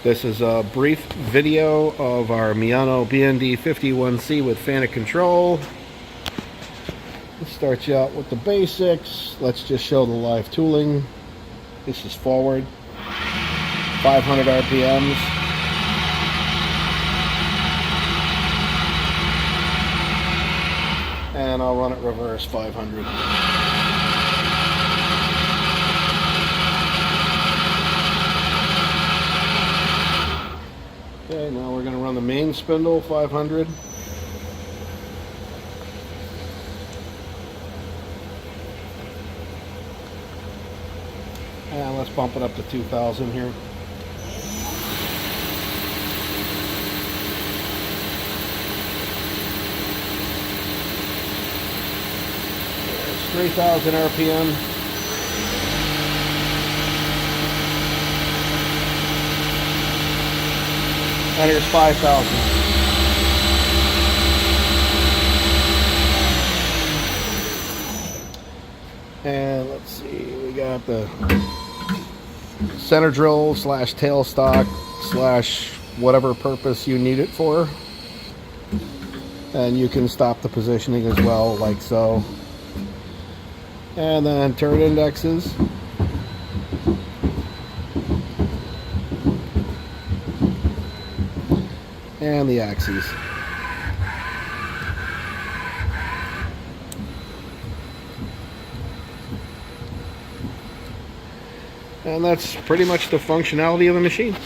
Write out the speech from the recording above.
This is a brief video of our Miyano BND51C with FANUC control. Let's start you out with the basics. Let's just show the live tooling. This is forward, 500 RPMs. And I'll run it reverse, 500. Okay, now we're going to run the main spindle, 500. And let's bump it up to 2,000 here. There's 3,000 RPM. And here's 5,000. And let's see, we got the center drill slash tailstock slash whatever purpose you need it for. And you can stop the positioning as well, like so. And then turn indexes. And the axes. And that's pretty much the functionality of the machine.